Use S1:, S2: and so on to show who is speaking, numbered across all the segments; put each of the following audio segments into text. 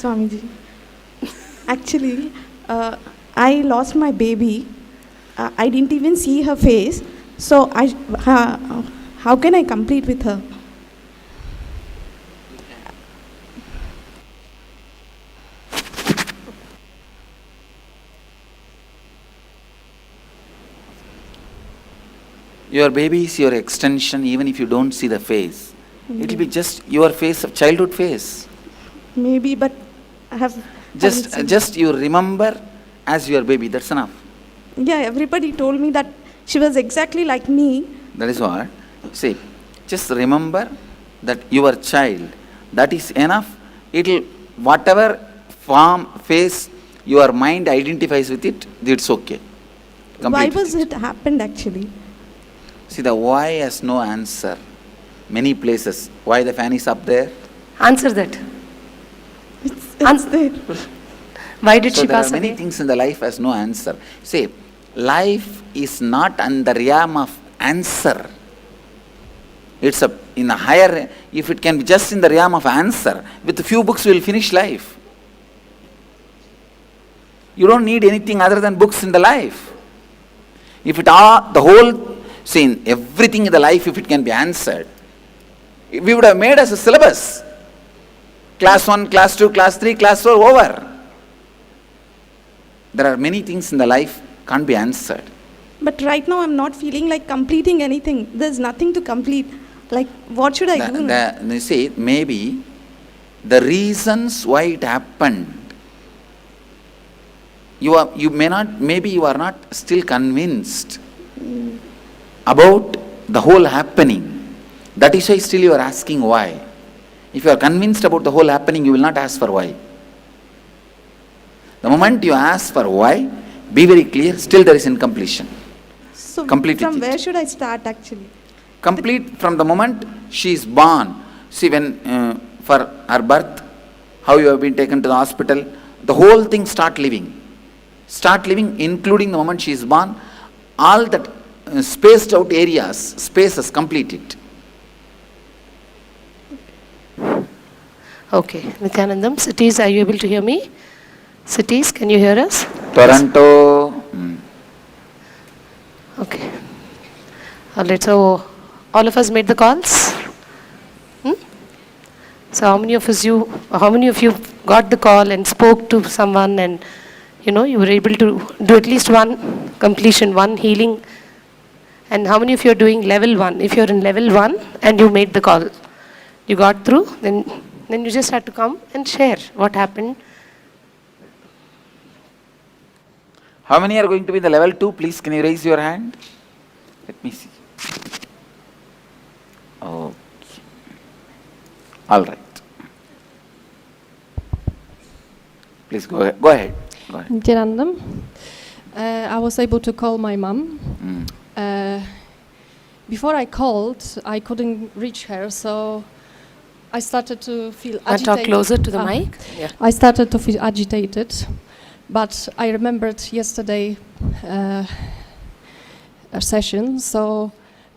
S1: Swamiji. Actually, I lost my baby. I didn't even see her face. So how can I complete with her?
S2: Your baby is your extension, even if you don't see the face. It will be just your face, childhood face.
S1: Maybe, but I have...
S2: Just you remember as your baby, that's enough.
S1: Yeah, everybody told me that she was exactly like me.
S2: That is what. See, just remember that your child, that is enough. It'll, whatever form, face, your mind identifies with it, it's okay.
S1: Why was it happened actually?
S2: See, the why has no answer. Many places. Why the fan is up there?
S3: Answer that.
S1: It's there.
S3: Why did she pass
S2: away? There are many things in the life has no answer. See, life is not in the realm of answer. It's in a higher, if it can be just in the realm of answer, with a few books we will finish life. You don't need anything other than books in the life. If it are the whole scene, everything in the life, if it can be answered, we would have made as a syllabus. Class 1, class 2, class 3, class 4, over. There are many things in the life can't be answered.
S1: But right now I'm not feeling like completing anything. There's nothing to complete. Like, what should I do?
S2: You see, maybe the reasons why it happened, you may not, maybe you are not still convinced about the whole happening. That is why still you are asking why. If you are convinced about the whole happening, you will not ask for why. The moment you ask for why, be very clear, still there is incompletion.
S1: So
S2: Complete
S1: from
S2: it.
S1: Where should I start actually?
S2: Complete from the moment she is born. See, when for her birth, how you have been taken to the hospital, the whole thing start living. Start living, including the moment she is born, all that spaced out areas, spaces, complete it.
S3: Okay, Nithyanandam, cities, are you able to hear me? Cities, can you hear us?
S2: Toronto.
S3: Okay. All right, so all of us made the calls? So how many of you got the call and spoke to someone and you were able to do at least one completion, one healing? And how many of you are doing level 1? If you're in level 1 and you made the call, you got through, then you just had to come and share what happened.
S2: How many are going to be in the level 2? Please, can you raise your hand? Let me see. Okay. All right. Please go ahead. Go ahead.
S4: Nithyanandam, I was able to call my mom. Before I called, I couldn't reach her, so I started to feel agitated.
S3: Talk closer to the mic.
S4: Yeah. I started to feel agitated, but I remembered yesterday a session, so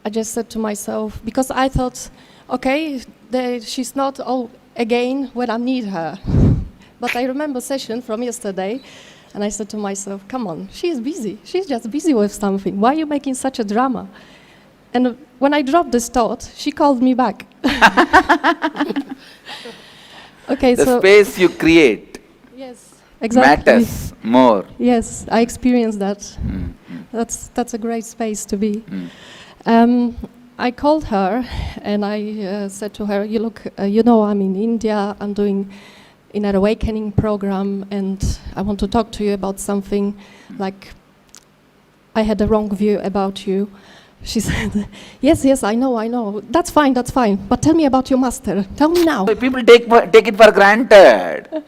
S4: I just said to myself, because I thought, okay, she's not again when I need her. But I remember a session from yesterday, and I said to myself, come on, she's busy. She's just busy with something. Why are you making such a drama? And when I dropped this thought, she called me back. Okay,
S2: the space you create,
S4: yes, exactly,
S2: matters more.
S4: Yes, I experienced that. That's a great space to be. I called her and I said to her, I'm in India, I'm doing an awakening program, and I want to talk to you about something, like I had a wrong view about you. She said, yes, I know. That's fine. But tell me about your master. Tell me now.
S2: People take it for granted.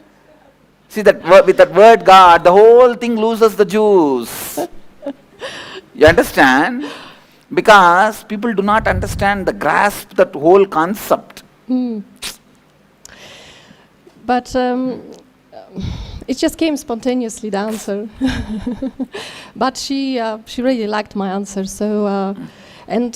S2: See, with that word God, the whole thing loses the juice. You understand? Because people do not understand, grasp that whole concept.
S4: But it just came spontaneously, the answer. But she really liked my answer. So And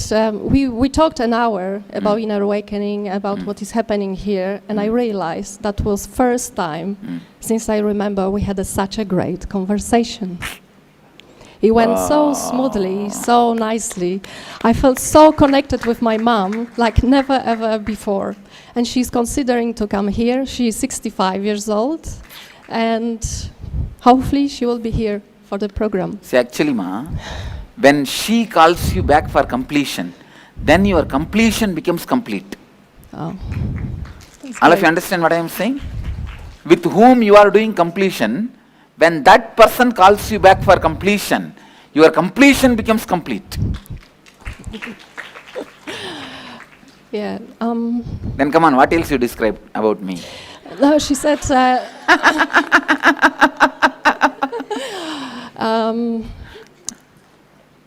S4: we talked an hour about inner awakening, about what is happening here, and I realized that was first time since I remember we had such a great conversation. It went so smoothly, so nicely. I felt so connected with my mom like never ever before. And she's considering to come here. She's 65 years old, and hopefully she will be here for the program.
S2: See, actually, ma, when she calls you back for completion, then your completion becomes complete.
S4: Oh.
S2: All of you understand what I am saying? With whom you are doing completion, when that person calls you back for completion, your completion becomes complete.
S4: Yeah.
S2: Then come on, what else you describe about me?
S4: No, she said.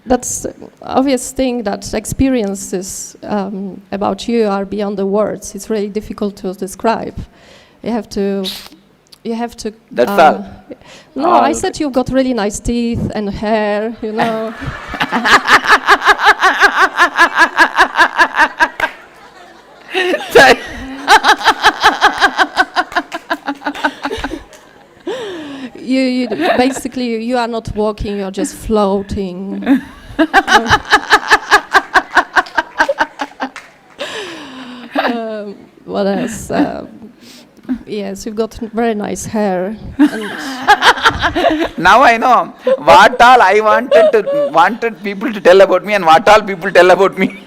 S4: That's the obvious thing, that experiences about you are beyond the words. It's really difficult to describe. You have to.
S2: That's all.
S4: No,
S2: All.
S4: I said you've got really nice teeth and hair. You know. you basically you are not walking. You're just floating. What else? Yes, you've got very nice hair.
S2: Now I know what all I wanted people to tell about me and what all people tell about me.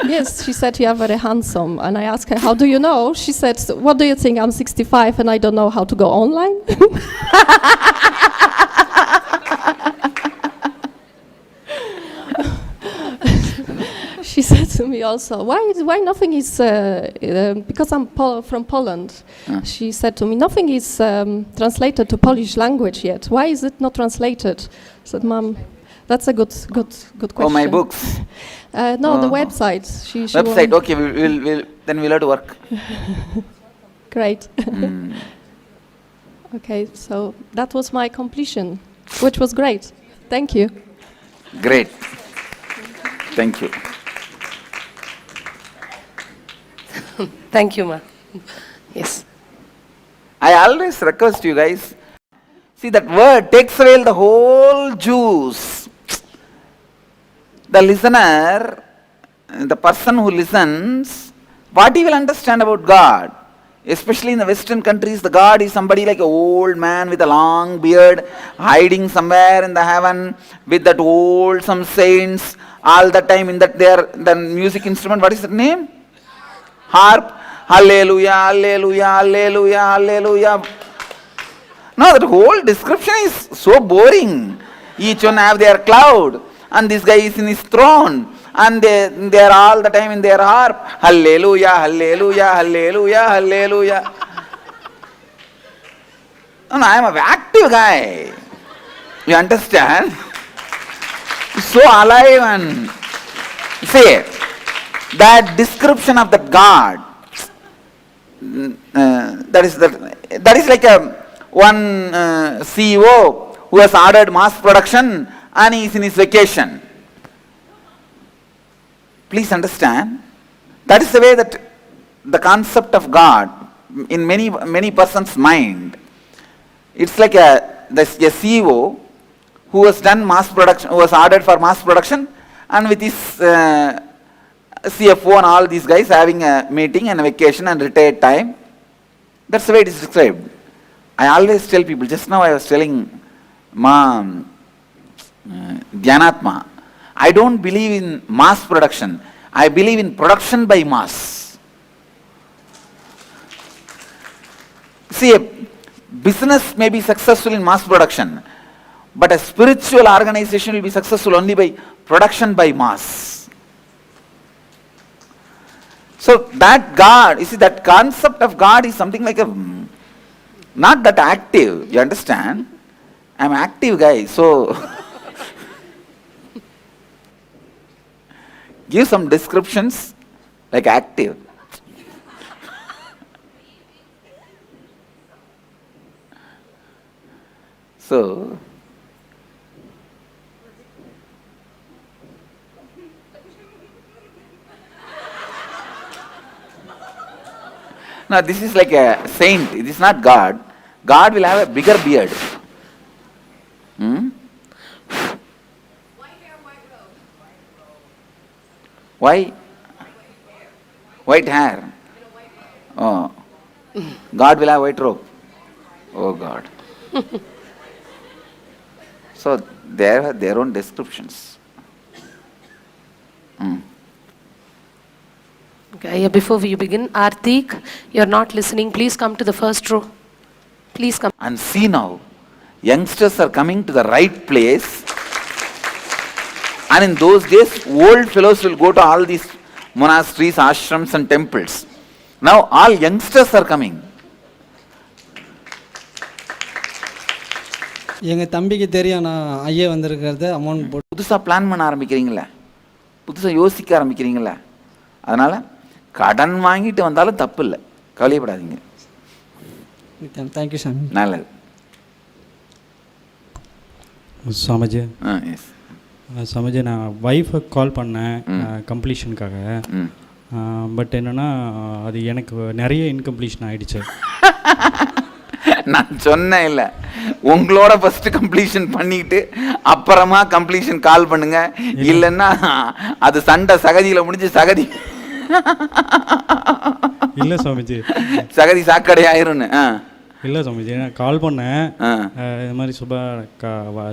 S4: Yes, she said you are very handsome, and I asked her, how do you know? She said, what do you think, I'm 65 and I don't know how to go online? She said to me also, why nothing is, because I'm from Poland, she said to me, nothing is translated to Polish language yet. Why is it not translated? I said, Mom, that's a good question.
S2: Oh, my books.
S4: No, the website. She
S2: Website, okay, we'll have to work.
S4: Great. Okay, so that was my completion, which was great. Thank you.
S2: Great. Thank you.
S3: Thank you, ma. Yes.
S2: I always request you guys, see that word takes away the whole juice. The listener, the person who listens, what he will understand about God? Especially in the Western countries, the God is somebody like an old man with a long beard, hiding somewhere in the heaven with that old some saints all the time in that the music instrument. What is the name? Harp. Hallelujah, hallelujah, hallelujah, hallelujah. No, that whole description is so boring. Each one have their cloud, and this guy is in his throne, and they are all the time in their harp. Hallelujah, hallelujah, hallelujah, hallelujah. No, I am an active guy. You understand? So alive and say that description of that God. That is like one CEO who has ordered mass production and he is in his vacation. Please understand, that is the way that the concept of God in many persons' mind. It's like a CEO who has done mass production, who has ordered for mass production, and with his CFO and all these guys having a meeting and a vacation and retired time. That's the way it is described. I always tell people, just now I was telling Dhyanatma, I don't believe in mass production. I believe in production by mass. See, a business may be successful in mass production, but a spiritual organization will be successful only by production by mass. So that God, you see, that concept of God is something like not that active, you understand? I'm an active guy, so give some descriptions like active. So, Now this is like a saint. It is not God. God will have a bigger beard. Why? White hair. Oh. God will have white robe. Oh God. So they have their own descriptions.
S3: Okay, before we begin, Artik, you're not listening. Please come to the first row. Please come.
S2: And see now, youngsters are coming to the right place. And in those days, old fellows will go to all these monasteries, ashrams and temples. Now all youngsters are coming.
S5: எங்கள் தம்பிக்கு தெரியும் நான் ஐயா வந்திருக்கிறது amount போட்டு.
S2: புதுசாக plan பண்ண ஆரம்பிக்கிறீங்களே, புதுசாக யோசிக்க ஆரம்பிக்கிறீங்களே, அதனால் கடன் வாங்கிட்டு வந்தாலும் தப்பு இல்லை, கவலையப்படாதீங்க.
S5: தேங்க்யூ சாமி.
S2: நல்லது.
S6: சாமிஜி.
S2: எஸ்
S6: சாமிஜி, நான் ஒய்ஃபை கால் பண்ணேன் கம்ப்ளீஷனுக்காக. பட் என்னென்னா அது எனக்கு நிறைய இன்கம்ப்ளீஷன் ஆகிடுச்சு.
S2: நான் சொன்னேன் இல்லை, உங்களோட ஃபர்ஸ்ட் கம்ப்ளீஷன் பண்ணிட்டு அப்புறமா கம்ப்ளீஷன் கால் பண்ணுங்க, இல்லைன்னா அது சண்டை சகதியில் முடிஞ்சு சகதி
S6: இல்லை சாமிஜி,
S2: சகதி சாக்கடை ஆயிரும்னு.
S6: இல்லை சாமிஜி, நான் கால் பண்ணேன் இது மாதிரி Subha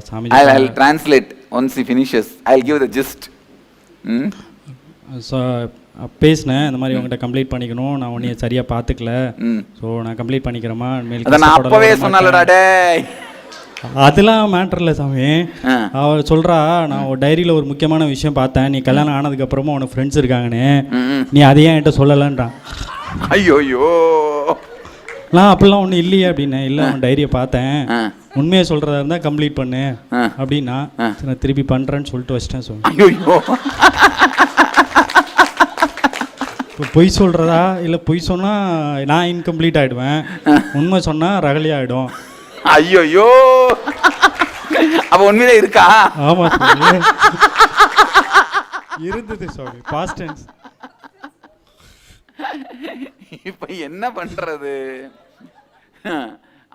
S6: Swamiji.
S2: I will translate once he finishes. I will give the gist.
S6: பேசினேன் இந்த மாதிரி உங்கள்கிட்ட கம்ப்ளீட் பண்ணிக்கணும், நான் உன்னைய சரியாக பார்த்துக்கல, ஸோ நான் கம்ப்ளீட் பண்ணிக்கிறேமா மேல்.
S2: நான் அப்பவே சொன்னாலடா டேய்,
S6: அதெல்லாம் மேட்டர் இல்லை சாமி. அவள் சொல்கிறா, நான் ஒரு டைரியில் ஒரு முக்கியமான விஷயம் பார்த்தேன், நீ கல்யாணம் ஆனதுக்கப்புறமா உனக்கு ஃப்ரெண்ட்ஸ் இருக்காங்கன்னு, நீ அதையே என்கிட்ட சொல்லலான்றான்.
S2: ஐயோயோ,
S6: நான் அப்படிலாம் ஒன்றும் இல்லையே அப்படின்னேன். இல்லை, அவன் டைரியை பார்த்தேன், உண்மையை சொல்கிறதா இருந்தால் கம்ப்ளீட் பண்ணு அப்படின்னா, நான் திருப்பி பண்ணுறேன்னு சொல்லிட்டு வச்சிட்டேன் சாமி.
S2: ஐயோயோ,
S6: பொய் சொல்கிறதா இல்லை, பொய் சொன்னால் நான் இன்கம்ப்ளீட் ஆகிடுவேன், உண்மை சொன்னால் ரகலி ஆகிடும்.
S2: ஐயோயோ, அப்போ உண்மையிலே இருக்கா?
S6: ஆமாம் சாமி, இருந்தது சாமி, பாஸ்ட் டென்ஸ்.
S2: இப்போ என்ன பண்ணுறது?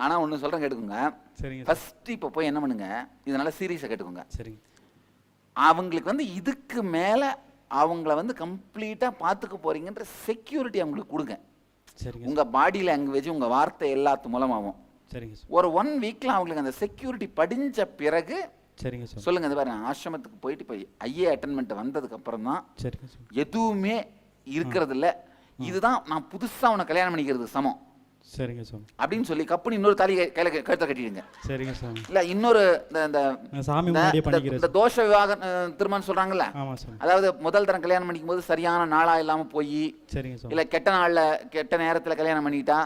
S2: ஆனால் ஒன்று சொல்கிறேன் கேட்டுக்கோங்க.
S6: சரிங்க.
S2: ஃபஸ்ட்டு இப்போ போய் என்ன பண்ணுங்க, இதனால் சீரியஸாக கேட்டுக்கோங்க.
S6: சரிங்க.
S2: அவங்களுக்கு இதுக்கு மேலே அவங்கள கம்ப்ளீட்டாக பார்த்துக்க போகிறீங்கன்ற செக்யூரிட்டி அவங்களுக்கு கொடுங்க.
S6: சரிங்க.
S2: உங்கள் பாடி லாங்குவேஜ், உங்கள் வார்த்தை எல்லாத்து மூலமாகவும்.
S6: சரிங்க.
S2: ஒரு 1 வீக்கில் அவங்களுக்கு அந்த செக்யூரிட்டி படிஞ்ச பிறகு
S6: சரிங்க சார்
S2: சொல்லுங்கள். இந்த பாருங்க, ஆசிரமத்துக்கு போயிட்டு இப்போ ஐஏ அட்டென்மெண்ட் வந்ததுக்கப்புறம் தான்
S6: சரிங்க சார்
S2: எதுவுமே இருக்கிறது இல்லை, இதுதான் நான் புதுசாக உன்னை கல்யாணம் பண்ணிக்கிறது சமம்.
S6: சரிங்க சாமி
S2: அப்படின்னு சொல்லி கப்புனு இன்னொரு தாலி கையில் கழுத்தை கட்டிடுங்க.
S6: சரிங்க சாமி.
S2: இல்லை இன்னொரு
S6: சாமி முன்னாடியே பண்ணிக்கிறேன்.
S2: இந்த தோஷ விவாக திருமணம் சொல்கிறாங்கல்ல,
S6: ஆமாம் சாமி.
S2: அதாவது முதல் தரம் கல்யாணம் பண்ணிக்கும் போது சரியான நாளாக இல்லாமல் போய்,
S6: சரிங்க சாமி,
S2: இல்லை கெட்ட நாளில் கெட்ட நேரத்தில் கல்யாணம் பண்ணிட்டா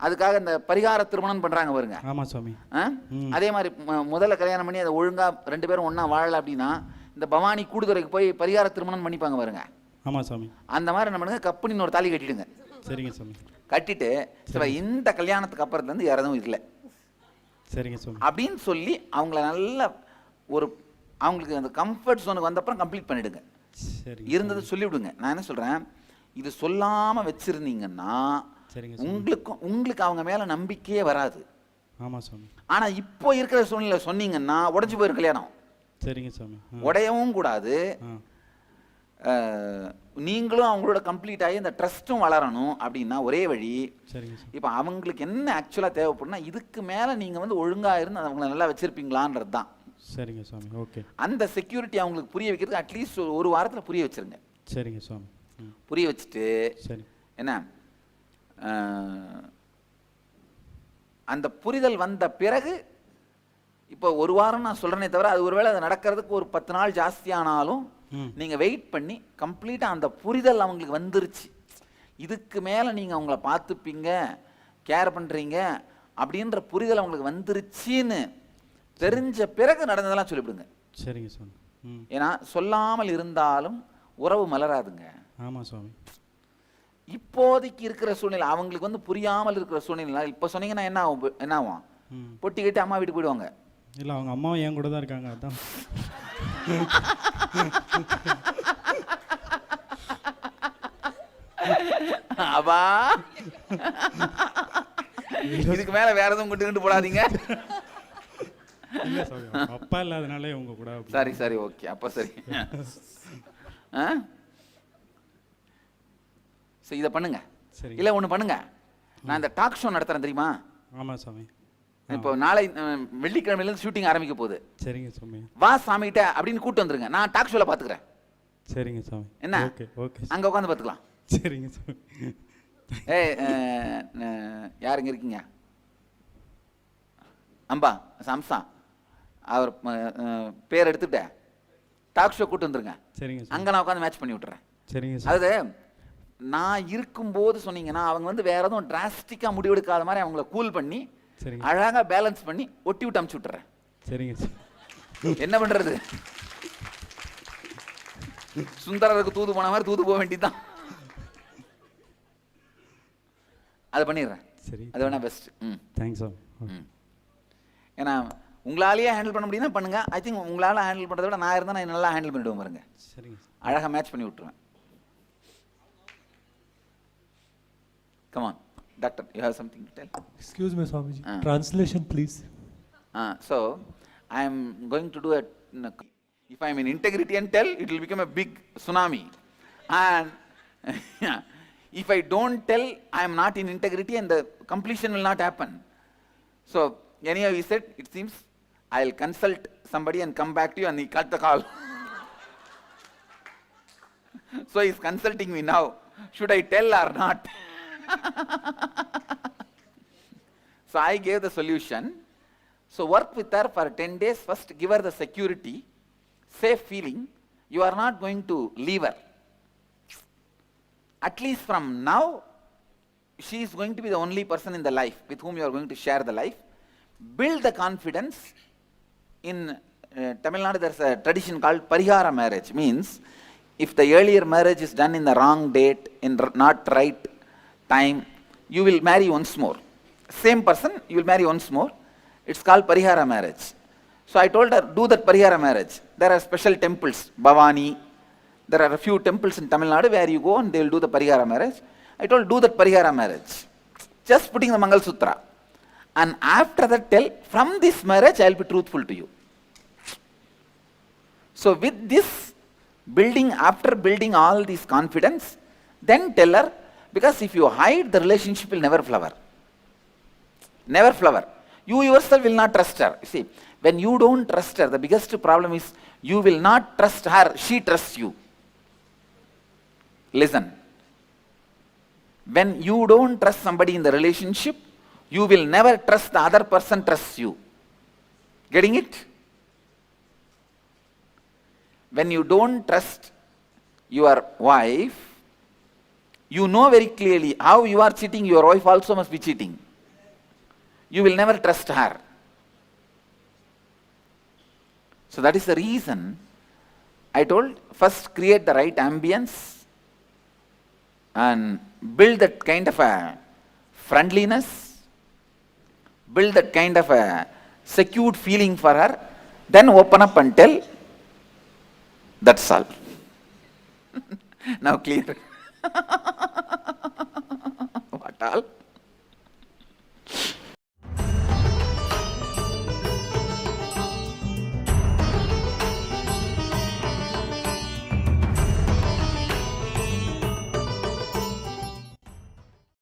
S2: அதுக்காக இந்த பரிகார திருமணம் பண்ணுறாங்க பாருங்க.
S6: ஆமாம் சாமி.
S2: அதே மாதிரி முதல்ல கல்யாணம் பண்ணி அதை ஒழுங்காக 2 பேரும் ஒன்றா வாழலை அப்படின்னா இந்த பவானி கூடுதுறைக்கு போய் பரிகார திருமணம் பண்ணிப்பாங்க பாருங்க.
S6: ஆமாம் சாமி.
S2: அந்த மாதிரி என்ன பண்ணுங்க, கப்புனு இன்னொரு தாலி கட்டிடுங்க.
S6: சரிங்க சாமி.
S2: கட்டிட்டு இந்த கல்யாணத்துக்கு அப்புறத்துலேருந்து யாரும் இல்லை
S6: சரிங்க சாமி
S2: அப்படின்னு சொல்லி அவங்கள நல்ல ஒரு அவங்களுக்கு அந்த கம்ஃபர்ட் ஜோனுக்கு வந்தப்புறம் கம்ப்ளீட் பண்ணிவிடுங்க.
S6: சரி,
S2: இருந்தது சொல்லிவிடுங்க. நான் என்ன சொல்கிறேன், இது சொல்லாமல் வச்சுருந்தீங்கன்னா உங்களுக்கு அவங்க மேலே நம்பிக்கையே வராது.
S6: ஆமாம் சாமி.
S2: ஆனால் இப்போ இருக்கிற சூழ்நிலை சொன்னீங்கன்னா உடஞ்சி போயிரு கல்யாணம்.
S6: சரிங்க சாமி.
S2: உடையவும் கூடாது, நீங்களும் அவங்களோட கம்ப்ளீட் ஆகி இந்த ட்ரஸ்ட்டும் வளரணும். அப்படின்னா ஒரே வழி, இப்போ அவங்களுக்கு என்ன ஆக்சுவலாக தேவைப்படுனா இதுக்கு மேலே நீங்கள் ஒழுங்காக இருந்து அவங்கள நல்லா வச்சுருப்பீங்களான்றது தான்.
S6: சரிங்க சாமி. ஓகே. அந்த
S2: செக்யூரிட்டி அவங்களுக்கு புரிய வைக்கிறதுக்கு அட்லீஸ்ட் ஒரு வாரத்தில் புரிய வச்சுருங்க.
S6: சரிங்க சாமி.
S2: புரிய வச்சுட்டு
S6: சரி
S2: என்ன அந்த புரிதல் வந்த பிறகு இப்போ ஒரு வாரம் நான் சொல்கிறேனே தவிர அது ஒருவேளை அது நடக்கிறதுக்கு ஒரு 10 நாள் ஜாஸ்தியானாலும் நீங்கள் வெயிட் பண்ணி கம்ப்ளீட்டாக அந்த புரிதல் அவங்களுக்கு வந்துருச்சு, இதுக்கு மேலே நீங்கள் அவங்கள பார்த்துப்பீங்க, கேர் பண்ணுறீங்க அப்படின்ற புரிதல் அவங்களுக்கு வந்துருச்சின்னு தெரிஞ்ச பிறகு நடந்ததெல்லாம் சொல்லிவிடுங்க.
S6: சரிங்க சாமி.
S2: ஏன்னா சொல்லாமல் இருந்தாலும் உறவு மலராதுங்க.
S6: ஆமாம் சுவாமி.
S2: இப்போதைக்கு இருக்கிற சூழ்நிலை அவங்களுக்கு புரியாமல் இருக்கிற சூழ்நிலை. இப்போ சொன்னீங்கன்னா என்ன ஆகும், பொட்டி கட்டி அம்மா வீட்டுக்கு போயிடுவாங்க.
S6: இல்லை, அவங்க அம்மாவும் என் கூட தான் இருக்காங்க. அதான்
S2: அப்பா இதுக்கு மேல வேற எதுவும் கொண்டு போடாதீங்க.
S6: இல்லை சாமி, அப்பா இல்லாதனாலே உங்க கூட
S2: சரி ஓகே, அப்ப சரி. சரி, இதை பண்ணுங்க.
S6: சரி.
S2: இல்லை ஒன்று பண்ணுங்க, நான் இந்த டாக் ஷோ நடத்துறேன் தெரியுமா?
S6: ஆமாம் சாமி.
S2: இப்போ நாளை வெள்ளிக்கிழமையிலேருந்து ஷூட்டிங் ஆரம்பிக்க போகுது.
S6: சரிங்க சாமி.
S2: வா சாமிகிட்ட அப்படின்னு கூப்பிட்டு வந்துருங்க, நான் டாக் ஷோவில் பார்த்துக்கிறேன்.
S6: சரிங்க சாமி.
S2: என்ன?
S6: Okay okay.
S2: அங்கே உட்காந்து பார்த்துக்கலாம்.
S6: சரிங்க சாமி.
S2: யார் இங்கே இருக்கீங்க? அம்பா சம்சா, அவர் பேர் எடுத்துக்கிட்டேன், டாக் ஷோ கூப்பிட்டு வந்துருங்க.
S6: சரிங்க சார்.
S2: அங்கே நான் உட்காந்து மேட்ச் பண்ணி விட்டுறேன்.
S6: சரிங்க சார்.
S2: அதாவது நான் இருக்கும்போது சொன்னீங்கன்னா அவங்க வந்து வேற எதுவும் டிராஸ்டிக்காக முடிவெடுக்காத மாதிரி அவங்கள கூல் பண்ணி அழகாக பேலன்ஸ் பண்ணி ஒட்டி விட்டு அமுச்சு விட்டுறேன்.
S6: சரிங்க சார்.
S2: என்ன பண்றது, சுந்தரருக்கு தூது போன மாதிரி தூது போக வேண்டியதுதான். அதை பண்ணிடுறேன். சரி, அது வேணா பெஸ்ட்.
S6: Thanks sir.
S2: ஏன்னா உங்களாலேயே ஹேண்டில் பண்ண முடியும்னா பண்ணுங்க. ஐ திங்க் உங்களால் ஹேண்டில் பண்ணுறத விட நான் இருந்தால் நான் நல்லா ஹேண்டில் பண்ணிவிடுவேன் பாருங்க.
S6: சரிங்க,
S2: அழகாக மேட்ச் பண்ணி விட்டுருவேன். Come on, doctor, you have something to tell?
S7: Excuse me, Swamiji. Translation, please.
S2: So, I am going to do a. If I am in integrity and tell, it will become a big tsunami. And if I don't tell, I am not in integrity, and the completion will not happen. So, anyhow, he said, it seems I will consult somebody and come back to you, and he cut the call. So he is consulting me now. Should I tell or not? So I gave the solution. So work with her for 10 days. First give her the security, safe feeling. You are not going to leave her. At least from now, she is going to be the only person in the life with whom you are going to share the life. Build the confidence. In Tamil Nadu there is a tradition called Parihara marriage. Means if the earlier marriage is done in the wrong date, in not right time, you will marry once more. Same person, you will marry once more. It's called Parihara marriage. So I told her, do that Parihara marriage. There are special temples, Bhavani. There are a few temples in Tamil Nadu where you go and they will do the Parihara marriage. I told, do that Parihara marriage. Just putting the Mangal Sutra. And after that tell, from this marriage I will be truthful to you. So with this building, after building all this confidence, then tell her, because if you hide, the relationship will never flower. Never flower. You yourself will not trust her. You see, when you don't trust her, the biggest problem is you will not trust her, she trusts you. Listen. When you don't trust somebody in the relationship, you will never trust the other person trusts you. Getting it? When you don't trust your wife, you know very clearly how you are cheating, your wife also must be cheating. You will never trust her. So that is the reason I told, first create the right ambience and build that kind of a friendliness, build that kind of a secured feeling for her, then open up and tell. That's all. Now clear? What all?